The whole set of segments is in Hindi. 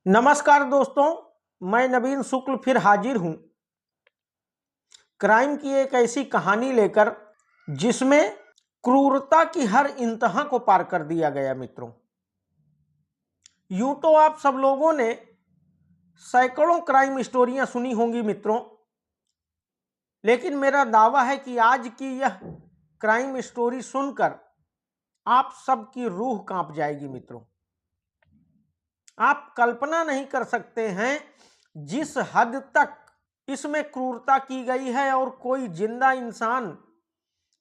नमस्कार दोस्तों, मैं नवीन शुक्ल फिर हाजिर हूं क्राइम की एक ऐसी कहानी लेकर जिसमें क्रूरता की हर इंतहा को पार कर दिया गया। मित्रों, यूं तो आप सब लोगों ने सैकड़ों क्राइम स्टोरियां सुनी होंगी मित्रों, लेकिन मेरा दावा है कि आज की यह क्राइम स्टोरी सुनकर आप सबकी रूह कांप जाएगी। मित्रों, आप कल्पना नहीं कर सकते हैं जिस हद तक इसमें क्रूरता की गई है और कोई जिंदा इंसान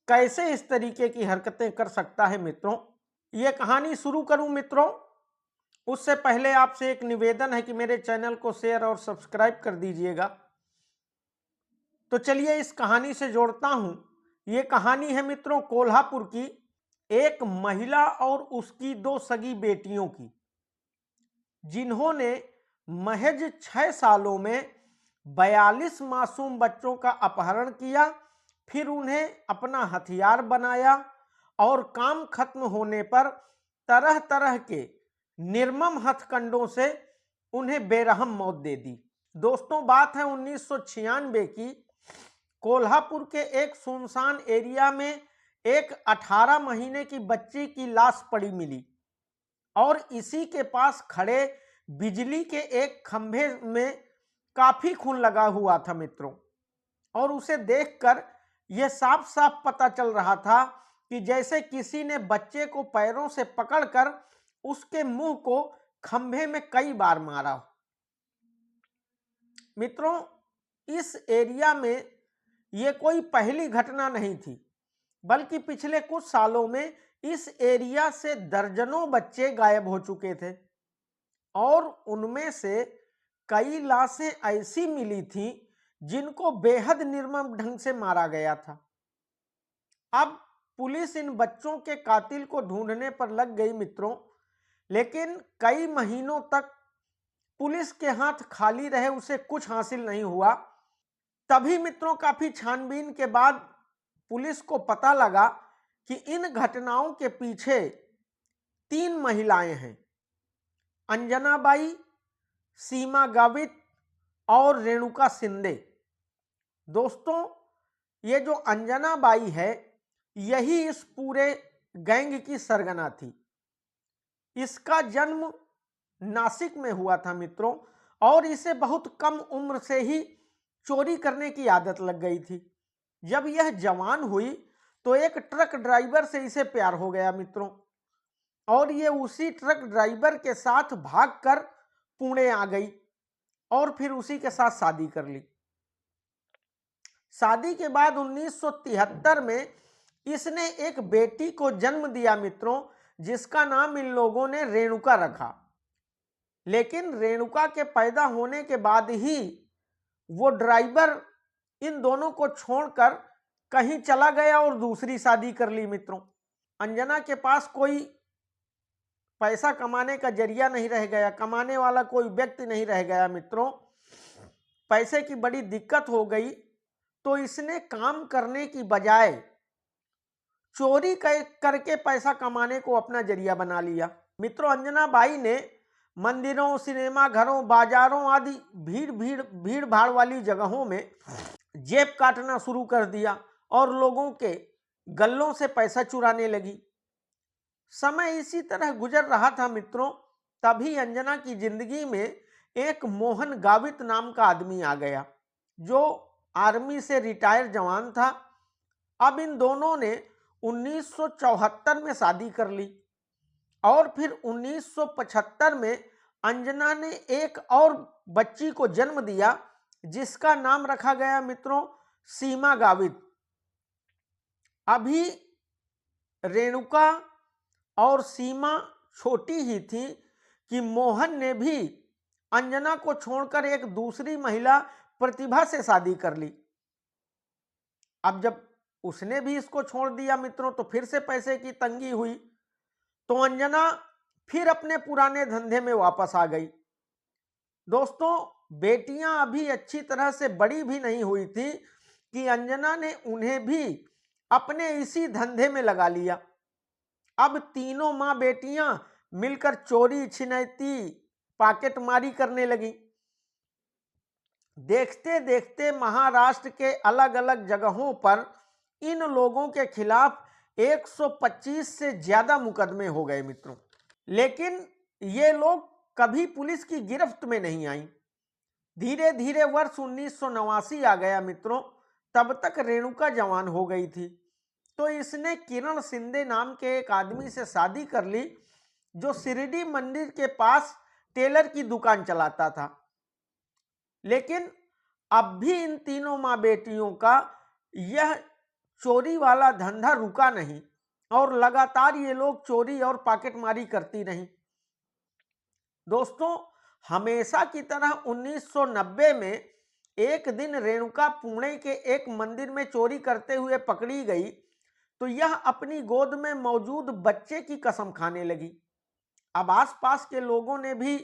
कैसे इस तरीके की हरकतें कर सकता है। मित्रों, यह कहानी शुरू करूं मित्रों, उससे पहले आपसे एक निवेदन है कि मेरे चैनल को शेयर और सब्सक्राइब कर दीजिएगा। तो चलिए इस कहानी से जोड़ता हूं। यह कहानी है मित्रों कोल्हापुर की एक महिला और उसकी दो सगी बेटियों की, जिन्होंने महज 6 सालों में 42 मासूम बच्चों का अपहरण किया, फिर उन्हें अपना हथियार बनाया और काम खत्म होने पर तरह तरह के निर्मम हथकंडों से उन्हें बेरहम मौत दे दी। दोस्तों, बात है 1996 की। कोल्हापुर के एक सुनसान एरिया में एक 18 महीने की बच्ची की लाश पड़ी मिली और इसी के पास खड़े बिजली के एक खंभे में काफी खून लगा हुआ था मित्रों, और उसे देखकर यह साफ साफ पता चल रहा था कि जैसे किसी ने बच्चे को पैरों से पकड़कर उसके मुंह को खंभे में कई बार मारा। मित्रों, इस एरिया में यह कोई पहली घटना नहीं थी, बल्कि पिछले कुछ सालों में इस एरिया से दर्जनों बच्चे गायब हो चुके थे और उनमें से कई लाशें ऐसी मिली थी जिनको बेहद निर्मम ढंग से मारा गया था। अब पुलिस इन बच्चों के कातिल को ढूंढने पर लग गई मित्रों, लेकिन कई महीनों तक पुलिस के हाथ खाली रहे, उसे कुछ हासिल नहीं हुआ। तभी मित्रों काफी छानबीन के बाद पुलिस को पता लगा कि इन घटनाओं के पीछे 3 महिलाएं हैं, अंजना बाई, सीमा गावित और रेणुका शिंदे। दोस्तों, ये जो अंजना बाई है, यही इस पूरे गैंग की सरगना थी। इसका जन्म नासिक में हुआ था मित्रों, और इसे बहुत कम उम्र से ही चोरी करने की आदत लग गई थी। जब यह जवान हुई तो एक ट्रक ड्राइवर से इसे प्यार हो गया मित्रों, और ये उसी ट्रक ड्राइवर के साथ भागकर पुणे आ गई और फिर उसी के साथ शादी कर ली। शादी के बाद 1973 में इसने एक बेटी को जन्म दिया मित्रों, जिसका नाम इन लोगों ने रेणुका रखा। लेकिन रेणुका के पैदा होने के बाद ही वो ड्राइवर इन दोनों को छोड़कर कहीं चला गया और दूसरी शादी कर ली मित्रों। अंजना के पास कोई पैसा कमाने का जरिया नहीं रह गया, कमाने वाला कोई व्यक्ति नहीं रह गया मित्रों। पैसे की बड़ी दिक्कत हो गई, तो इसने काम करने की बजाय चोरी करके पैसा कमाने को अपना जरिया बना लिया मित्रों। अंजना बाई ने मंदिरों, सिनेमा घरों, बाजारों आदि भीड़ भाड़ वाली जगहों में जेब काटना शुरू कर दिया और लोगों के गल्लों से पैसा चुराने लगी। समय इसी तरह गुजर रहा था मित्रों, तभी अंजना की जिंदगी में एक मोहन गावित नाम का आदमी आ गया, जो आर्मी से रिटायर जवान था। अब इन दोनों ने 1974 में शादी कर ली और फिर 1975 में अंजना ने एक और बच्ची को जन्म दिया, जिसका नाम रखा गया मित्रों सीमा गावित। अभी रेणुका और सीमा छोटी ही थी कि मोहन ने भी अंजना को छोड़कर एक दूसरी महिला प्रतिभा से शादी कर ली। अब जब उसने भी इसको छोड़ दिया मित्रों, तो फिर से पैसे की तंगी हुई, तो अंजना फिर अपने पुराने धंधे में वापस आ गई। दोस्तों, बेटियां अभी अच्छी तरह से बड़ी भी नहीं हुई थी कि अंजना ने उन्हें भी अपने इसी धंधे में लगा लिया। अब तीनों माँ बेटियां मिलकर चोरी, छिनैती, पॉकेटमारी करने लगी। देखते देखते महाराष्ट्र के अलग अलग जगहों पर इन लोगों के खिलाफ 125 से ज्यादा मुकदमे हो गए मित्रों, लेकिन ये लोग कभी पुलिस की गिरफ्त में नहीं आई। धीरे धीरे वर्ष 1989 आ गया मित्रों, तब तक रेणुका जवान हो गई थी। तो इसने किरण शिंदे नाम के एक आदमी से शादी कर ली, जो शिरडी मंदिर के पास टेलर की दुकान चलाता था। लेकिन अब भी इन तीनों माँ बेटियों का यह चोरी वाला धंधा रुका नहीं और लगातार ये लोग चोरी और पॉकेटमारी करती रहीं। दोस्तों, हमेशा की तरह 1990 में एक दिन रेणुका पुणे के एक मंदिर में चोरी करते हुए पकड़ी गई, तो यह अपनी गोद में मौजूद बच्चे की कसम खाने लगी। अब आसपास के लोगों ने भी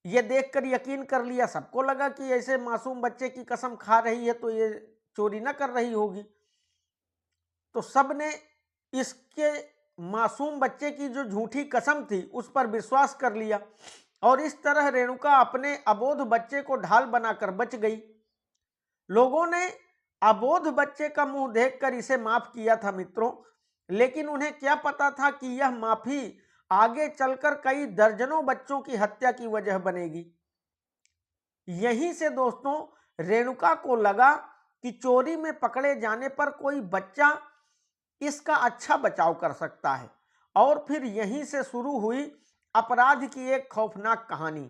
यह देखकर यकीन कर लिया, सबको लगा कि ऐसे मासूम बच्चे की कसम खा रही है तो ये चोरी न कर रही होगी। तो सब ने इसके मासूम बच्चे की जो झूठी कसम थी उस पर विश्वास कर लिया और इस तरह रेणुका अपने अबोध बच्चे को ढाल बनाकर बच गई। लोगों ने अबोध बच्चे का मुंह देखकर इसे माफ किया था मित्रों, लेकिन उन्हें क्या पता था कि यह माफी आगे चलकर कई दर्जनों बच्चों की हत्या की वजह बनेगी। यहीं से दोस्तों रेणुका को लगा कि चोरी में पकड़े जाने पर कोई बच्चा इसका अच्छा बचाव कर सकता है, और फिर यहीं से शुरू हुई अपराध की एक खौफनाक कहानी।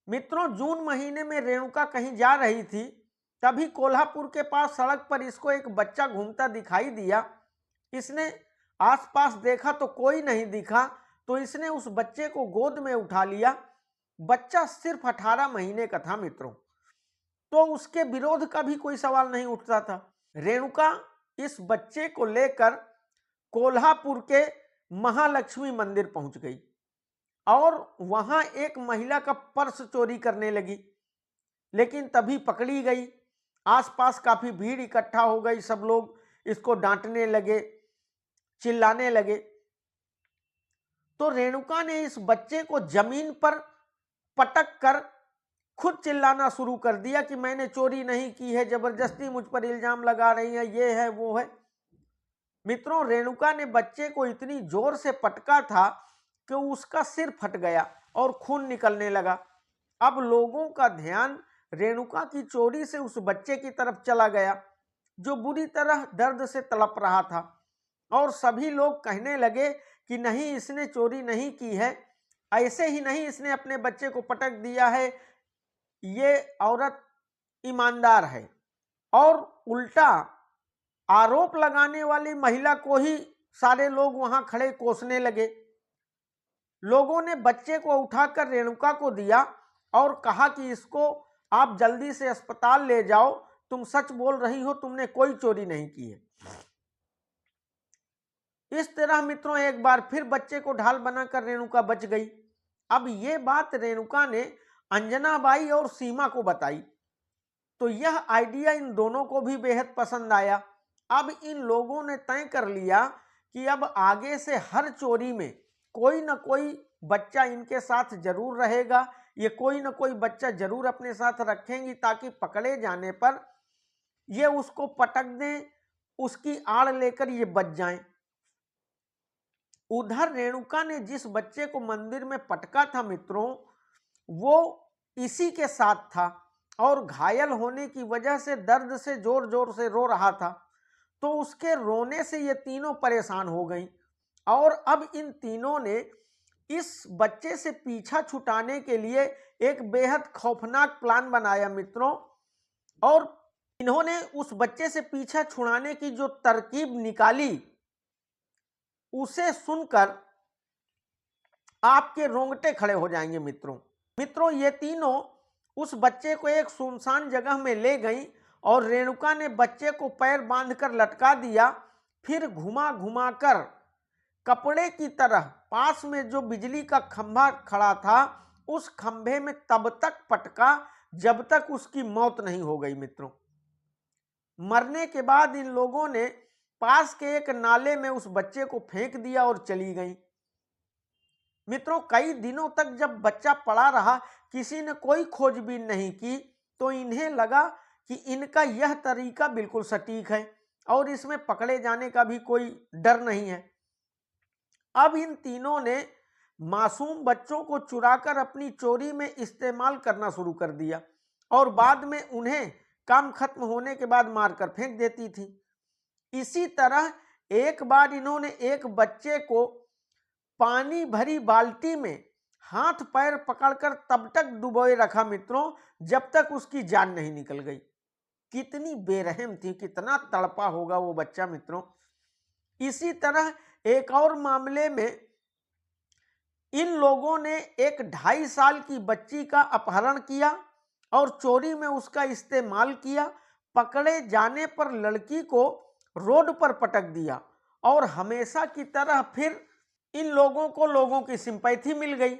मित्रों, जून महीने में रेणुका कहीं जा रही थी, तभी कोल्हापुर के पास सड़क पर इसको एक बच्चा घूमता दिखाई दिया। इसने आसपास देखा तो कोई नहीं दिखा, तो इसने उस बच्चे को गोद में उठा लिया। बच्चा सिर्फ 18 महीने का था मित्रों, तो उसके विरोध का भी कोई सवाल नहीं उठता था। रेणुका इस बच्चे को लेकर कोल्हापुर के महालक्ष्मी मंदिर पहुंच गई और वहां एक महिला का पर्स चोरी करने लगी, लेकिन तभी पकड़ी गई। आसपास काफी भीड़ इकट्ठा हो गई, सब लोग इसको डांटने लगे, चिल्लाने लगे। तो रेणुका ने इस बच्चे को जमीन पर पटक कर खुद चिल्लाना शुरू कर दिया कि मैंने चोरी नहीं की है, जबरदस्ती मुझ पर इल्जाम लगा रही है, ये है वो है। मित्रों, रेणुका ने बच्चे को इतनी जोर से पटका था कि उसका सिर फट गया और खून निकलने लगा। अब लोगों का ध्यान रेणुका की चोरी से उस बच्चे की तरफ चला गया, जो बुरी तरह दर्द से तड़प रहा था, और सभी लोग कहने लगे कि नहीं, इसने चोरी नहीं की है, ऐसे ही नहीं इसने अपने बच्चे को पटक दिया है, ये औरत ईमानदार है। और उल्टा आरोप लगाने वाली महिला को ही सारे लोग वहां खड़े कोसने लगे। लोगों ने बच्चे को उठाकर रेणुका को दिया और कहा कि इसको आप जल्दी से अस्पताल ले जाओ, तुम सच बोल रही हो, तुमने कोई चोरी नहीं की है। इस तरह मित्रों एक बार फिर बच्चे को ढाल बनाकर रेणुका बच गई। अब ये बात रेणुका ने अंजनाबाई और सीमा को बताई, तो यह आइडिया इन दोनों को भी बेहद पसंद आया। अब इन लोगों ने तय कर लिया कि अब आगे से हर चोरी में कोई न कोई बच्चा इनके साथ जरूर रहेगा, ये कोई न कोई बच्चा जरूर अपने साथ रखेंगी, ताकि पकड़े जाने पर ये उसको पटक दें, उसकी आड़ लेकर ये बच जाएं। उधर रेणुका ने जिस बच्चे को मंदिर में पटका था मित्रों, वो इसी के साथ था और घायल होने की वजह से दर्द से जोर जोर से रो रहा था। तो उसके रोने से ये तीनों परेशान हो गईं और अब इन तीनों ने इस बच्चे से पीछा छुटाने के लिए एक बेहद खौफनाक प्लान बनाया मित्रों। और इन्होंने उस बच्चे से पीछा छुड़ाने की जो तरकीब निकाली, उसे सुनकर आपके रोंगटे खड़े हो जाएंगे मित्रों, ये तीनों उस बच्चे को एक सुनसान जगह में ले गईं और रेणुका ने बच्चे को पैर बांधकर लटका दिया, फिर घुमा घुमा कर कपड़े की तरह पास में जो बिजली का खंभा खड़ा था उस खंभे में तब तक पटका जब तक उसकी मौत नहीं हो गई मित्रों। मरने के बाद इन लोगों ने पास के एक नाले में उस बच्चे को फेंक दिया और चली गईं। मित्रों, कई दिनों तक जब बच्चा पड़ा रहा, किसी ने कोई खोजबीन नहीं की, तो इन्हें लगा कि इनका यह तरीका बिल्कुल सटीक है और इसमें पकड़े जाने का भी कोई डर नहीं है। अब इन तीनों ने मासूम बच्चों को चुराकर अपनी चोरी में इस्तेमाल करना शुरू कर दिया और बाद में उन्हें काम खत्म होने के बाद मारकर फेंक देती थी। इसी तरह एक बार इन्होंने एक बच्चे को पानी भरी बाल्टी में हाथ पैर पकड़कर तब तक डुबोए रखा मित्रों, जब तक उसकी जान नहीं निकल गई। कितनी बेरहम थी, कितना तड़पा होगा वो बच्चा मित्रों। इसी तरह एक और मामले में इन लोगों ने एक 2.5 साल की बच्ची का अपहरण किया और चोरी में उसका इस्तेमाल किया। पकड़े जाने पर लड़की को रोड पर पटक दिया और हमेशा की तरह फिर इन लोगों को लोगों की सिंपैथी मिल गई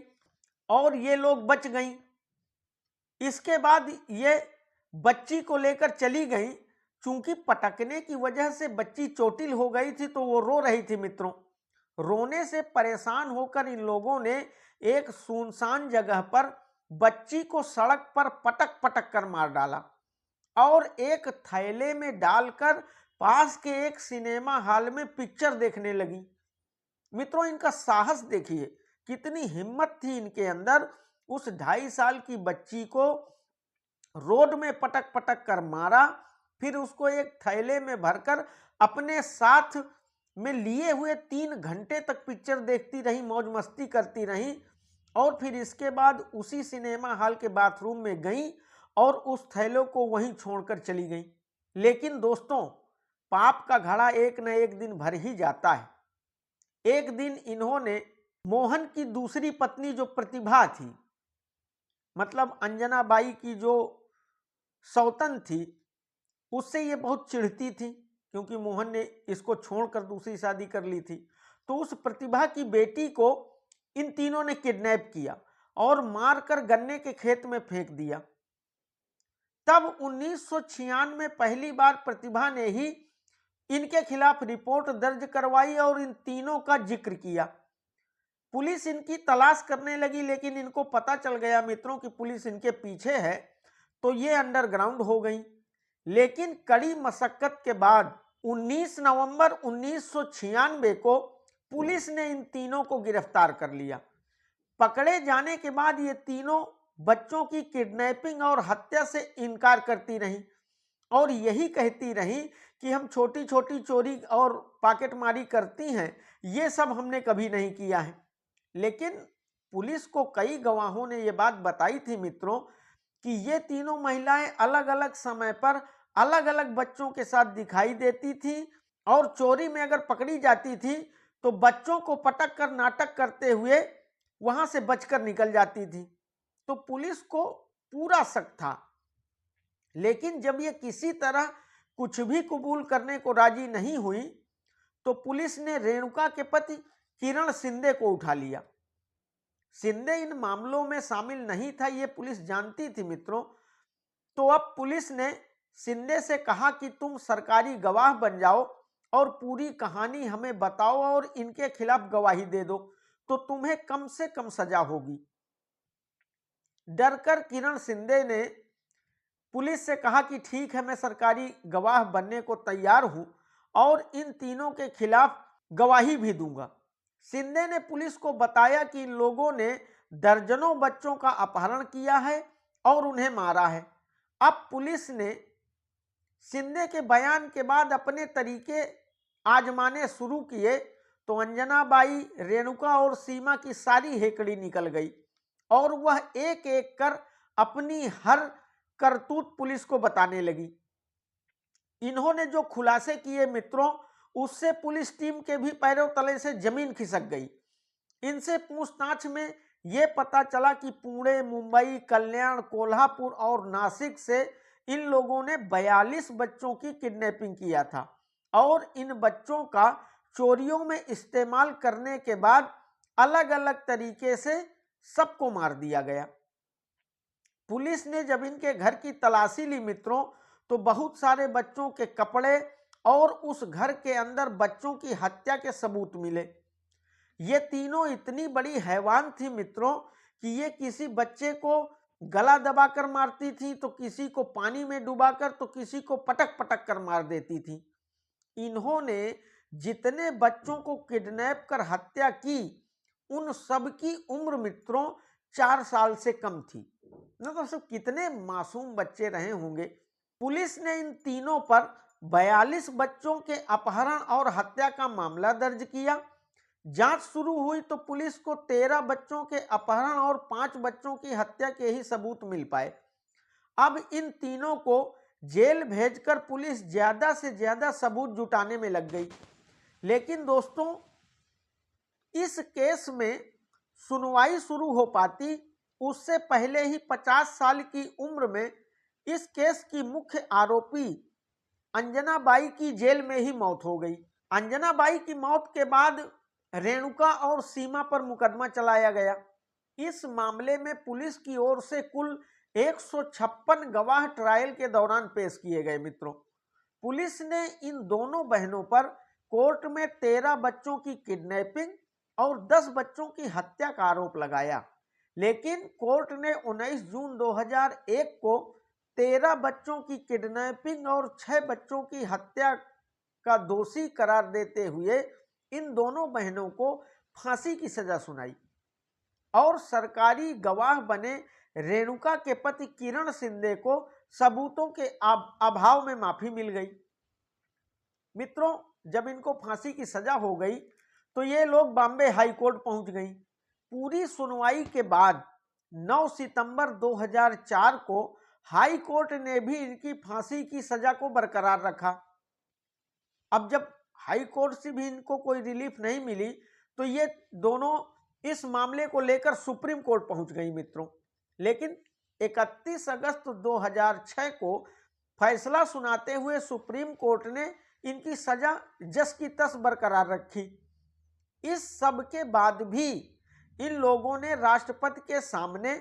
और ये लोग बच गई। इसके बाद ये बच्ची को लेकर चली गई। चूंकि पटकने की वजह से बच्ची चोटिल हो गई थी तो वो रो रही थी मित्रों। रोने से परेशान होकर इन लोगों ने एक सुनसान जगह पर बच्ची को सड़क पर पटक पटक कर मार डाला और एक थैले में डालकर पास के एक सिनेमा हॉल में पिक्चर देखने लगी। मित्रों, इनका साहस देखिए, कितनी हिम्मत थी इनके अंदर। उस 2.5 साल की बच्ची को रोड में पटक पटक कर मारा, फिर उसको एक थैले में भरकर अपने साथ में लिए हुए 3 घंटे तक पिक्चर देखती रही, मौज मस्ती करती रही और फिर इसके बाद उसी सिनेमा हॉल के बाथरूम में गई और उस थैलों को वहीं छोड़कर चली गई। लेकिन दोस्तों, पाप का घड़ा एक न एक दिन भर ही जाता है। एक दिन इन्होंने मोहन की दूसरी पत्नी जो प्रतिभा थी, मतलब अंजना बाई की जो सौतन थी, उससे ये बहुत चिढ़ती थी क्योंकि मोहन ने इसको छोड़कर दूसरी शादी कर ली थी। तो उस प्रतिभा की बेटी को इन तीनों ने किडनैप किया और मारकर गन्ने के खेत में फेंक दिया। तब 1996 में पहली बार प्रतिभा ने ही इनके खिलाफ रिपोर्ट दर्ज करवाई और इन तीनों का जिक्र किया। पुलिस इनकी तलाश करने लगी, लेकिन इनको पता चल गया मित्रों कि पुलिस इनके पीछे है, तो ये अंडरग्राउंड हो गई। लेकिन कड़ी मशक्कत के बाद 19 नवंबर 1996 को पुलिस ने इन तीनों को गिरफ्तार कर लिया। पकड़े जाने के बाद ये तीनों बच्चों की किडनैपिंग और हत्या से इनकार करती रहीं और यही कहती रहीं कि हम छोटी छोटी चोरी और पॉकेटमारी करती हैं, ये सब हमने कभी नहीं किया है। लेकिन पुलिस को कई गवाहों ने ये बात बताई थी मित्रों कि ये तीनों महिलाएं अलग अलग समय पर अलग अलग बच्चों के साथ दिखाई देती थी और चोरी में अगर पकड़ी जाती थी तो बच्चों को पटक कर नाटक करते हुए वहां से बचकर निकल जाती थी। तो पुलिस को पूरा शक था। लेकिन जब ये किसी तरह कुछ भी कबूल करने को राजी नहीं हुई तो पुलिस ने रेणुका के पति किरण शिंदे को उठा लिया। शिंदे इन मामलों में शामिल नहीं था, ये पुलिस जानती थी मित्रों। तो अब पुलिस ने शिंदे से कहा कि तुम सरकारी गवाह बन जाओ और पूरी कहानी हमें बताओ और इनके खिलाफ गवाही दे दो, तो तुम्हें कम से कम सजा होगी। डरकर किरण शिंदे ने पुलिस से कहा कि ठीक है, मैं सरकारी गवाह बनने को तैयार हूं और इन तीनों के खिलाफ गवाही भी दूंगा। शिंदे ने पुलिस को बताया कि इन लोगों ने दर्जनों बच्चों का अपहरण किया है और उन्हें मारा है। अब पुलिस ने शिंदे के बयान के बाद अपने तरीके आजमाने शुरू किए तो अंजना बाई, रेणुका और सीमा की सारी हेकड़ी निकल गई और वह एक एक कर अपनी हर करतूत पुलिस को बताने लगी। इन्होंने जो खुलासे किए मित्रों, उससे पुलिस टीम के भी पैरों तले से जमीन खिसक गई। इनसे पूछताछ में यह पता चला कि पुणे, मुंबई, कल्याण, कोल्हापुर और नासिक से इन लोगों ने 42 बच्चों की किडनैपिंग किया था और इन बच्चों का चोरियों में इस्तेमाल करने के बाद अलग अलग तरीके से सबको मार दिया गया। पुलिस ने जब इनके घर की तलाशी ली मित्रों तो बहुत सारे बच्चों के कपड़े और उस घर के अंदर बच्चों की हत्या के सबूत मिले। ये तीनों इतनी बड़ी हैवान थी मित्रों कि ये किसी बच्चे को गला दबाकर मारती थी, तो किसी को पानी में डुबाकर, तो किसी को पटक पटक कर मार देती थी। इन्होंने जितने बच्चों को किडनैप कर हत्या की, उन सब की उम्र मित्रों 4 साल से कम थी। मतलब सब कितने मासूम बच्चे रहे होंगे। पुलिस ने इन तीनों पर 42 बच्चों के अपहरण और हत्या का मामला दर्ज किया। जांच शुरू हुई तो पुलिस को 13 बच्चों के अपहरण और 5 बच्चों की हत्या के ही सबूत मिल पाए। अब इन तीनों को जेल भेजकर पुलिस ज्यादा से ज्यादा सबूत जुटाने में लग गई। लेकिन दोस्तों, इस केस में सुनवाई शुरू हो पाती उससे पहले ही 50 साल की उम्र में इस केस की मुख्य आरोपी अंजना बाई की जेल में ही मौत हो गई। अंजना बाई की मौत के बाद रेणुका और सीमा पर मुकदमा चलाया गया। इस मामले में पुलिस की ओर से कुल 156 गवाह ट्रायल के दौरान पेश किए गए। मित्रों, पुलिस ने इन दोनों बहनों पर कोर्ट में 13 बच्चों की किडनैपिंग और 10 बच्चों की हत्या का आरोप लगाया, लेकिन कोर्ट ने 19 जून 2001 को 13 बच्चों की किडनैपिंग और 6 बच्चों की हत्या का दोषी करार देते हुए इन दोनों बहनों को फांसी की सजा सुनाई और सरकारी गवाह बने रेणुका के पति किरण शिंदे को सबूतों के अभाव में माफी मिल गई। मित्रों, जब इनको फांसी की सजा हो गई तो ये लोग बॉम्बे हाई कोर्ट पहुंच गई। पूरी सुनवाई के बाद 9 सितंबर 2004 को हाई कोर्ट ने भी इनकी फांसी की सजा को बरकरार रखा। अब जब हाई कोर्ट से भी इनको कोई रिलीफ नहीं मिली तो ये दोनों इस मामले को लेकर सुप्रीम कोर्ट पहुंच गई। मित्रों, लेकिन 31 अगस्त 2006 को फैसला सुनाते हुए सुप्रीम कोर्ट ने इनकी सजा जस की तस बरकरार रखी। इस सब के बाद भी इन लोगों ने राष्ट्रपति के सामने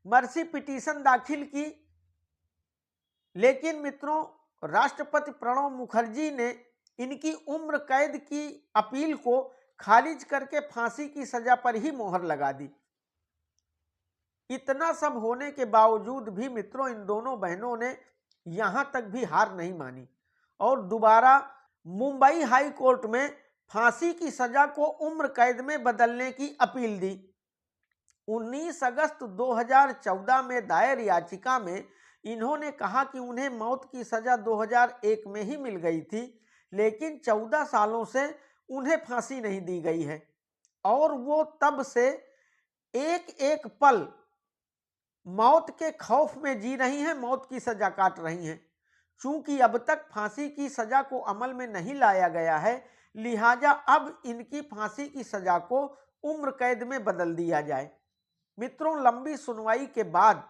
मर्सी पिटीशन दाखिल की, लेकिन मित्रों राष्ट्रपति प्रणब मुखर्जी ने इनकी उम्र कैद की अपील को खारिज करके फांसी की सजा पर ही मोहर लगा दी। इतना सब होने के बावजूद भी मित्रों इन दोनों बहनों ने यहां तक भी हार नहीं मानी और दोबारा मुंबई हाई कोर्ट में फांसी की सजा को उम्र कैद में बदलने की अपील दी। 19 अगस्त 2014 में दायर याचिका में इन्होंने कहा कि उन्हें मौत की सजा 2001 में ही मिल गई थी, लेकिन 14 सालों से उन्हें फांसी नहीं दी गई है और वो तब से एक एक पल मौत के खौफ में जी रही हैं, मौत की सजा काट रही हैं। चूंकि अब तक फांसी की सजा को अमल में नहीं लाया गया है, लिहाजा अब इनकी फांसी की सजा को उम्र कैद में बदल दिया जाए। मित्रों, लंबी सुनवाई के बाद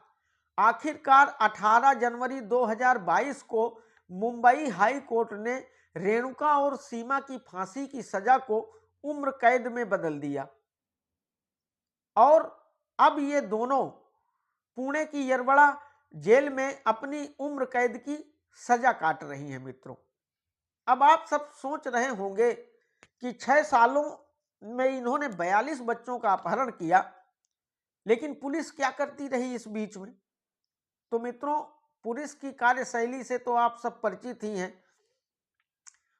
आखिरकार 18 जनवरी 2022 को मुंबई हाई कोर्ट ने रेणुका और सीमा की फांसी की सजा को उम्र कैद में बदल दिया और अब ये दोनों पुणे की यरवड़ा जेल में अपनी उम्र कैद की सजा काट रही हैं। मित्रों, अब आप सब सोच रहे होंगे कि 6 सालों में इन्होंने 42 बच्चों का अपहरण किया, लेकिन पुलिस क्या करती रही इस बीच में। तो मित्रों, पुलिस की कार्यशैली से तो आप सब परिचित ही हैं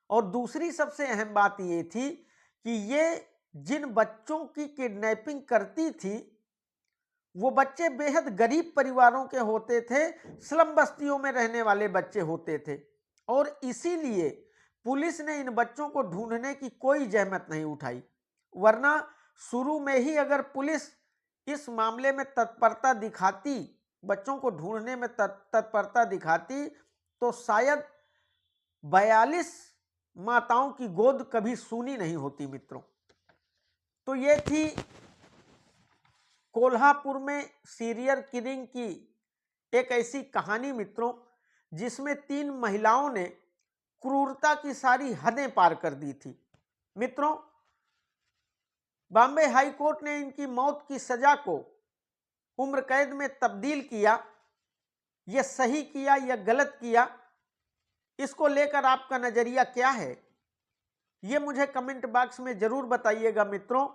और दूसरी सबसे अहम बात ये थी कि ये जिन बच्चों की किडनैपिंग करती थी वो बच्चे बेहद गरीब परिवारों के होते थे, स्लम बस्तियों में रहने वाले बच्चे होते थे और इसीलिए पुलिस ने इन बच्चों को ढूंढने की कोई जहमत नहीं उठाई। वरना शुरू में ही अगर पुलिस इस मामले में तत्परता दिखाती, बच्चों को ढूंढने में तत्परता दिखाती, तो शायद 42 माताओं की गोद कभी सूनी नहीं होती। मित्रों, तो ये थी कोल्हापुर में सीरियल किलिंग की एक ऐसी कहानी मित्रों, जिसमें 3 महिलाओं ने क्रूरता की सारी हदें पार कर दी थी। मित्रों, बॉम्बे हाई कोर्ट ने इनकी मौत की सजा को उम्र कैद में तब्दील किया। यह सही किया या गलत किया, इसको लेकर आपका नजरिया क्या है? ये मुझे कमेंट बॉक्स में जरूर बताइएगा मित्रों।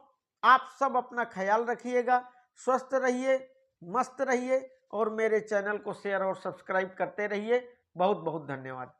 आप सब अपना ख्याल रखिएगा, स्वस्थ रहिए, मस्त रहिए और मेरे चैनल को शेयर और सब्सक्राइब करते रहिए। बहुत बहुत धन्यवाद।